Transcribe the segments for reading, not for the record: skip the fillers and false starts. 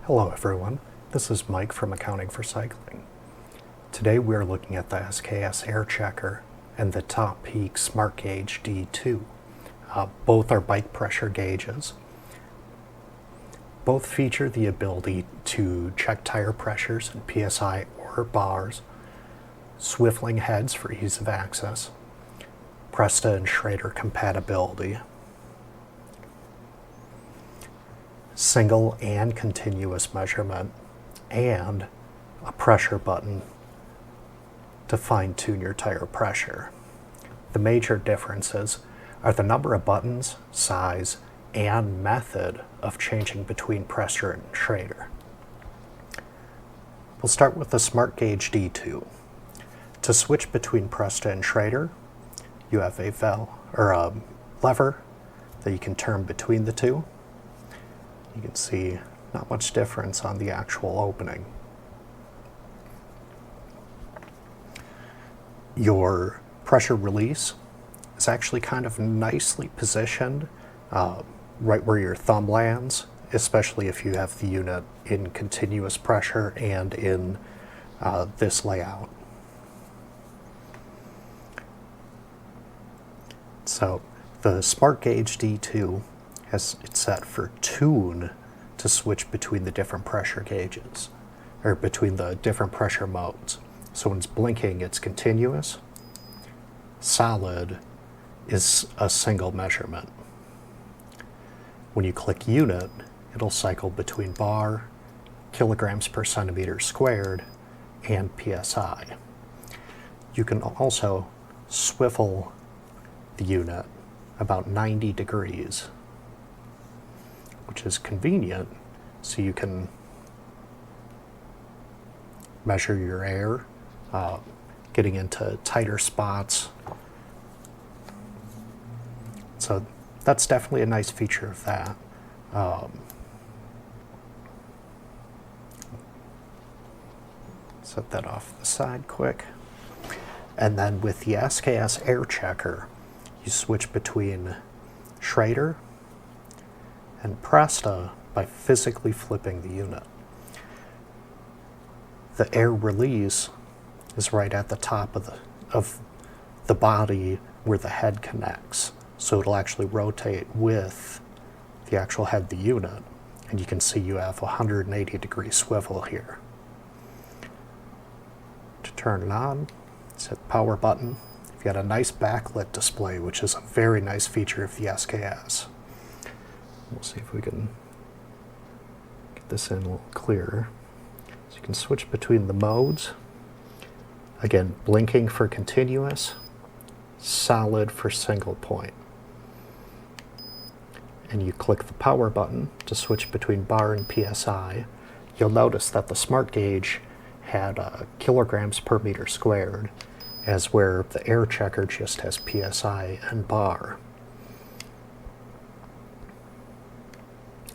Hello everyone, this is Mike from Accounting for Cycling. Today we are looking at the SKS Airchecker and the Topeak SmartGauge D2. Both are bike pressure gauges. Both feature the ability to check tire pressures in PSI or bars, swiveling heads for ease of access, Presta and Schrader compatibility, single and continuous measurement, and a pressure button to fine-tune your tire pressure. The major differences are the number of buttons, size, and method of changing between Presta and Schrader. We'll start with the SmartGauge D2. To switch between Presta and Schrader, you have a lever that you can turn between the two. You can see not much difference on the actual opening. Your pressure release is actually kind of nicely positioned right where your thumb lands, especially if you have the unit in continuous pressure and in this layout. So the SmartGauge D2 has it set for tune to switch between the different pressure gauges, or between the different pressure modes. So when it's blinking, it's continuous. Solid is a single measurement. When you click unit, it'll cycle between bar, kilograms per centimeter squared, and PSI. You can also swivel the unit about 90 degrees, which is convenient, so you can measure your air, getting into tighter spots. So that's definitely a nice feature of that. Set that off the side quick. And then with the SKS Airchecker, you switch between Schrader and Presta by physically flipping the unit. The air release is right at the top of the body where the head connects. So it'll actually rotate with the actual head of the unit. And you can see you have a 180-degree swivel here. To turn it on, hit the power button. You've got a nice backlit display, which is a very nice feature of the SKS. We'll see if we can get this in a little clearer. So you can switch between the modes. Again, blinking for continuous, solid for single point. And you click the power button to switch between bar and PSI. You'll notice that the SmartGauge had kilograms per meter squared, as where the Airchecker just has PSI and bar.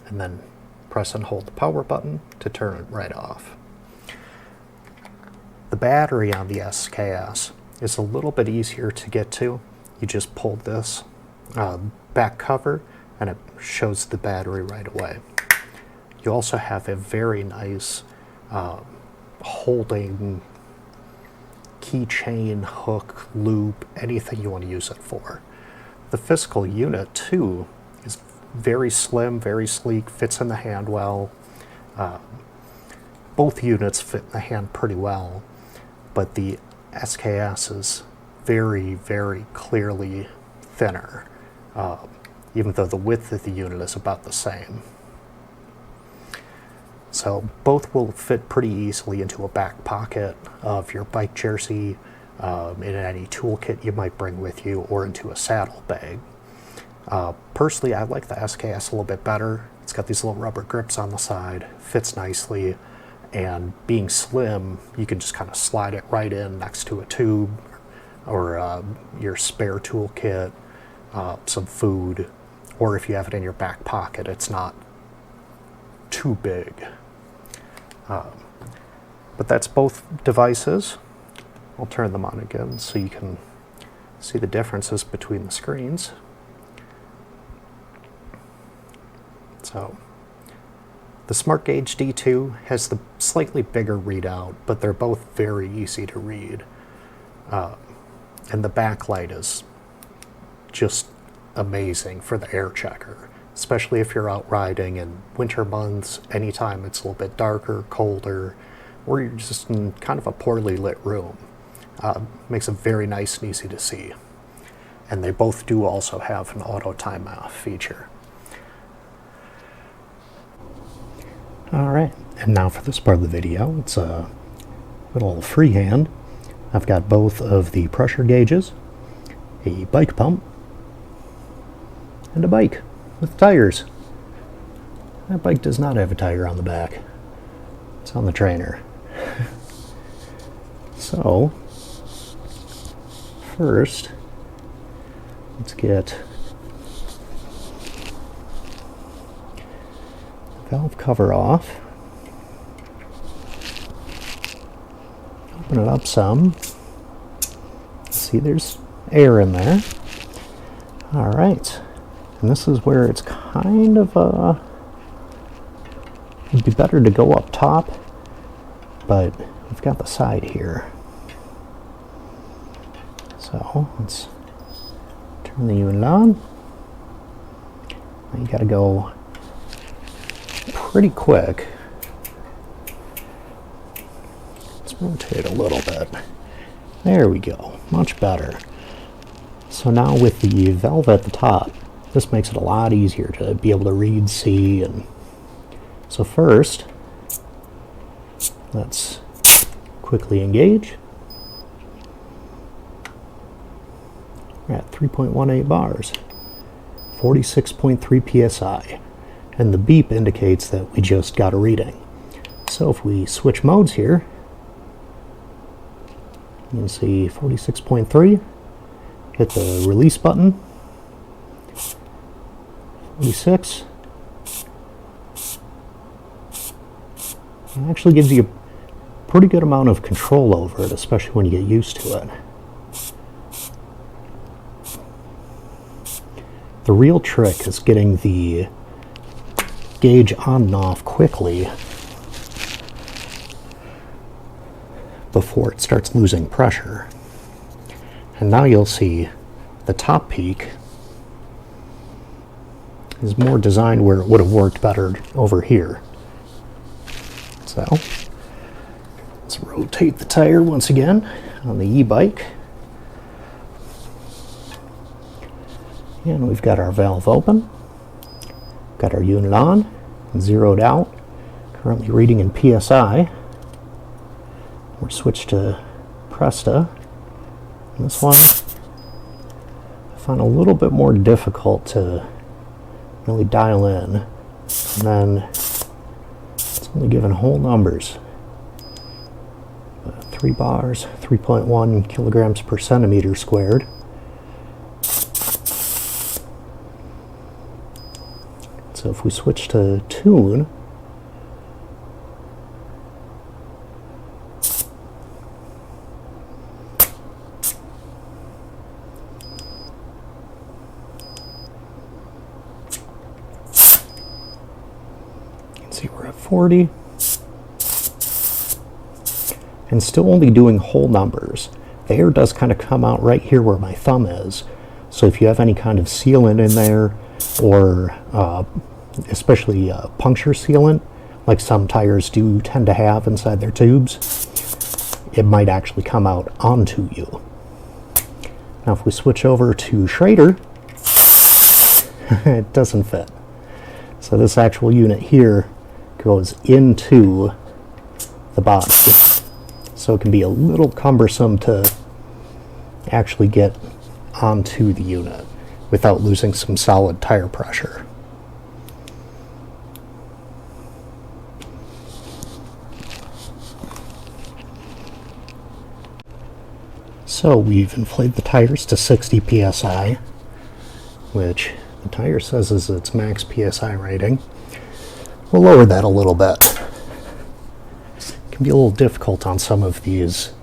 And then press and hold the power button to turn it right off. The battery on the SKS is a little bit easier to get to. You just pull this back cover and it shows the battery right away. You also have a very nice holding keychain, hook, loop, anything you want to use it for. The physical unit too is very slim, very sleek, fits in the hand well. Both units fit in the hand pretty well, but the SKS is very, very clearly thinner, even though the width of the unit is about the same. So both will fit pretty easily into a back pocket of your bike jersey, in any toolkit you might bring with you, or into a saddle bag. Personally, I like the SKS a little bit better. It's got these little rubber grips on the side, fits nicely, and being slim, you can just kind of slide it right in next to a tube or your spare toolkit, some food, or if you have it in your back pocket, it's not too big. But that's both devices. I'll turn them on again so you can see the differences between the screens. So The SmartGauge D2 has the slightly bigger readout, but they're both very easy to read. And the backlight is just amazing for the Airchecker, especially if you're out riding in winter months, anytime it's a little bit darker, colder, or you're just in kind of a poorly lit room. Makes it very nice and easy to see. And they both do also have an auto time-off feature. Alright, and now for this part of the video, it's a little freehand. I've got both of the pressure gauges, a bike pump, and a bike with tires. That bike does not have a tire on the back. It's on the trainer. So, first, let's get the valve cover off. Open it up some. See, there's air in there. Alright. And this is where it's kind of it'd be better to go up top, but we've got the side here. So let's turn the unit on. Now you gotta go pretty quick. Let's rotate a little bit. There we go, much better. So now with the valve at the top, this makes it a lot easier to be able to read, see, and so first, let's quickly engage. We're at 3.18 bars, 46.3 psi, and the beep indicates that we just got a reading. So if we switch modes here, you can see 46.3, hit the release button, 46. It actually gives you a pretty good amount of control over it, especially when you get used to it. The real trick is getting the gauge on and off quickly before it starts losing pressure. And now you'll see the top peak is more designed where it would have worked better over here. So let's rotate the tire once again on the e-bike. And we've got our valve open, got our unit on, zeroed out, currently reading in PSI. We're switched to Presta. And this one I find a little bit more difficult to really dial in, and then it's only given whole numbers. 3 bars, 3.1 kilograms per centimeter squared. So if we switch to tune, see we're at 40 and still only doing whole numbers. The air does kind of come out right here where my thumb is, so if you have any kind of sealant in there, or especially puncture sealant like some tires do tend to have inside their tubes, it might actually come out onto you. Now if we switch over to Schrader, it doesn't fit. So this actual unit here goes into the body. So it can be a little cumbersome to actually get onto the unit without losing some solid tire pressure. So we've inflated the tires to 60 psi, which the tire says is its max psi rating. We'll lower that a little bit. It can be a little difficult on some of these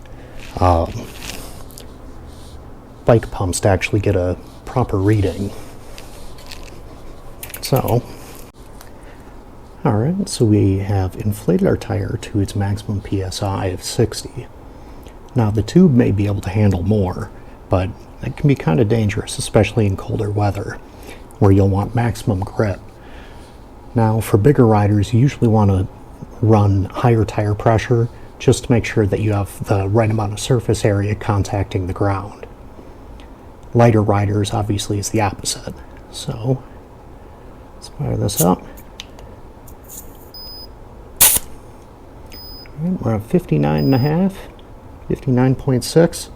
bike pumps to actually get a proper reading. So Alright, so we have inflated our tire to its maximum PSI of 60. Now the tube may be able to handle more, but it can be kind of dangerous, especially in colder weather, where you'll want maximum grip. Now for bigger riders, you usually want to run higher tire pressure just to make sure that you have the right amount of surface area contacting the ground. Lighter riders, obviously, is the opposite. So let's fire this up. All right, we're at 59.5, 59.6.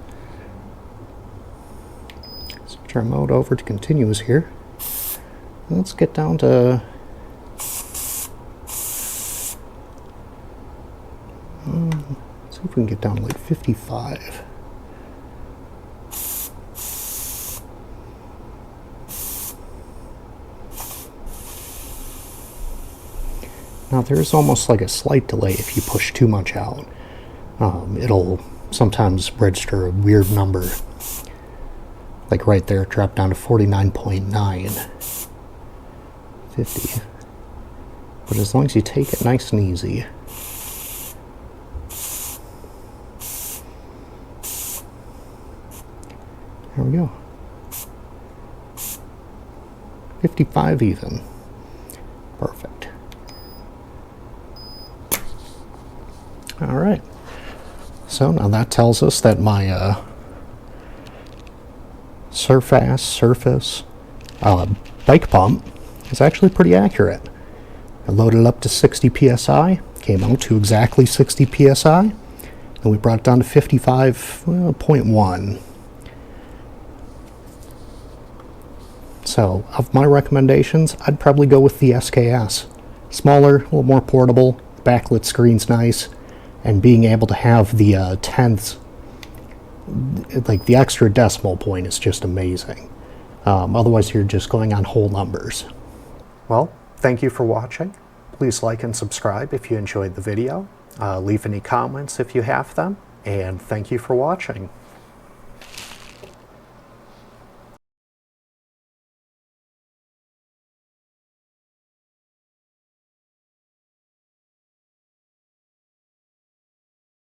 Switch our mode over to continuous here. Let's get down to let's see if we can get down to like 55. Now there's almost like a slight delay if you push too much out. It'll sometimes register a weird number. Like right there, drop down to 49.9. 50. But as long as you take it nice and easy. There we go. 55 even. Perfect. All right. So now that tells us that my surface bike pump is actually pretty accurate. I loaded it up to 60 psi, came out to exactly 60 psi, and we brought it down to 55.1. So, of my recommendations, I'd probably go with the SKS. Smaller, a little more portable, backlit screen's nice, and being able to have the tenths, like the extra decimal point, is just amazing. Otherwise, you're just going on whole numbers. Well, thank you for watching. Please like and subscribe if you enjoyed the video. Leave any comments if you have them, and thank you for watching.